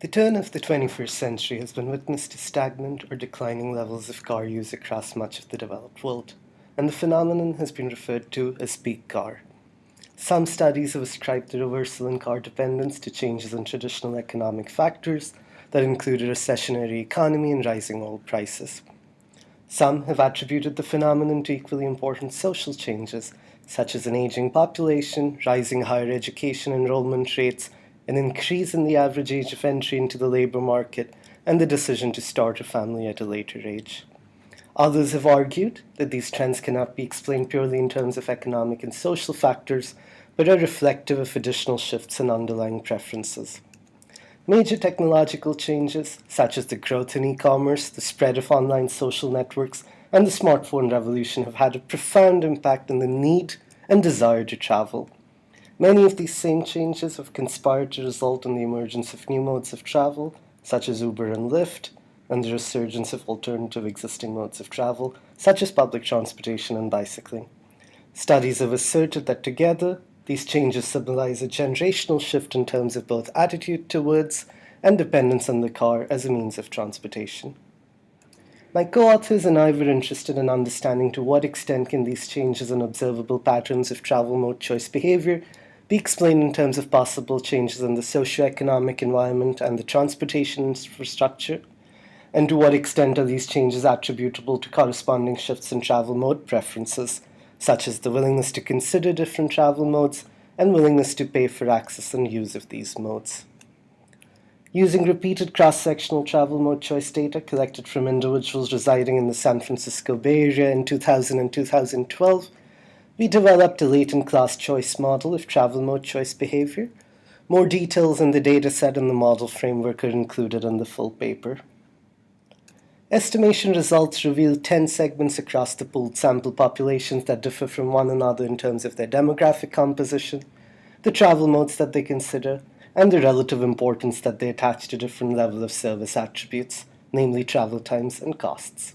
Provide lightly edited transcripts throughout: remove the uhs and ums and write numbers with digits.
The turn of the 21st century has been witness to stagnant or declining levels of car use across much of the developed world, and the phenomenon has been referred to as peak car. Some studies have ascribed the reversal in car dependence to changes in traditional economic factors that include a recessionary economy and rising oil prices. Some have attributed the phenomenon to equally important social changes, such as an aging population, rising higher education enrollment rates, an increase in the average age of entry into the labor market, and the decision to start a family at a later age. Others have argued that these trends cannot be explained purely in terms of economic and social factors, but are reflective of additional shifts in underlying preferences. Major technological changes, such as the growth in e-commerce, the spread of online social networks, and the smartphone revolution have had a profound impact on the need and desire to travel. Many of these same changes have conspired to result in the emergence of new modes of travel, such as Uber and Lyft, and the resurgence of alternative existing modes of travel, such as public transportation and bicycling. Studies have asserted that together, these changes symbolize a generational shift in terms of both attitude towards and dependence on the car as a means of transportation. My co-authors and I were interested in understanding to what extent can these changes in observable patterns of travel mode choice behavior be explained in terms of possible changes in the socio-economic environment and the transportation infrastructure, and to what extent are these changes attributable to corresponding shifts in travel mode preferences, such as the willingness to consider different travel modes and willingness to pay for access and use of these modes. Using repeated cross-sectional travel mode choice data collected from individuals residing in the San Francisco Bay Area in 2000 and 2012, we developed a latent class choice model of travel mode choice behavior. More details in the dataset and the model framework are included in the full paper. Estimation results reveal 10 segments across the pooled sample populations that differ from one another in terms of their demographic composition, the travel modes that they consider, and the relative importance that they attach to different levels of service attributes, namely travel times and costs.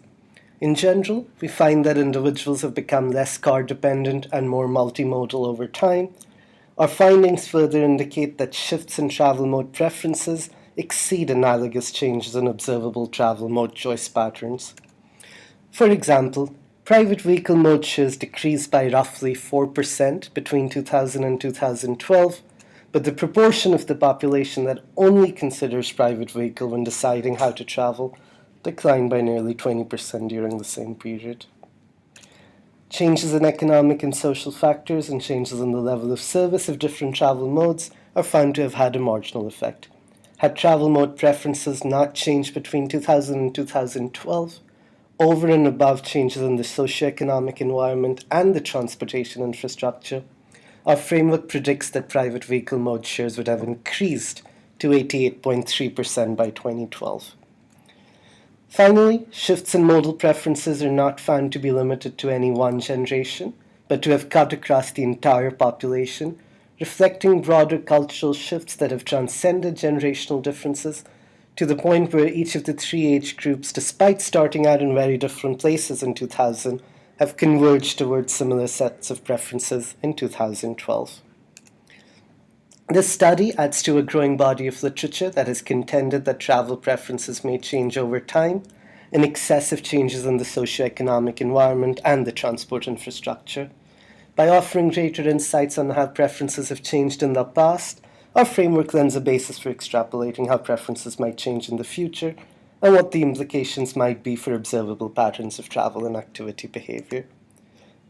In general, we find that individuals have become less car-dependent and more multimodal over time. Our findings further indicate that shifts in travel mode preferences exceed analogous changes in observable travel mode choice patterns. For example, private vehicle mode shares decreased by roughly 4% between 2000 and 2012, but the proportion of the population that only considers private vehicle when deciding how to travel declined by nearly 20% during the same period. Changes in economic and social factors and changes in the level of service of different travel modes are found to have had a marginal effect. Had travel mode preferences not changed between 2000 and 2012, over and above changes in the socioeconomic environment and the transportation infrastructure, our framework predicts that private vehicle mode shares would have increased to 88.3% by 2012. Finally, shifts in modal preferences are not found to be limited to any one generation, but to have cut across the entire population, reflecting broader cultural shifts that have transcended generational differences to the point where each of the three age groups, despite starting out in very different places in 2000, have converged towards similar sets of preferences in 2012. This study adds to a growing body of literature that has contended that travel preferences may change over time in excessive changes in the socioeconomic environment and the transport infrastructure. By offering greater insights on how preferences have changed in the past, our framework lends a basis for extrapolating how preferences might change in the future and what the implications might be for observable patterns of travel and activity behavior.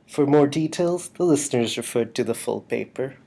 For more details, the listener is referred to the full paper.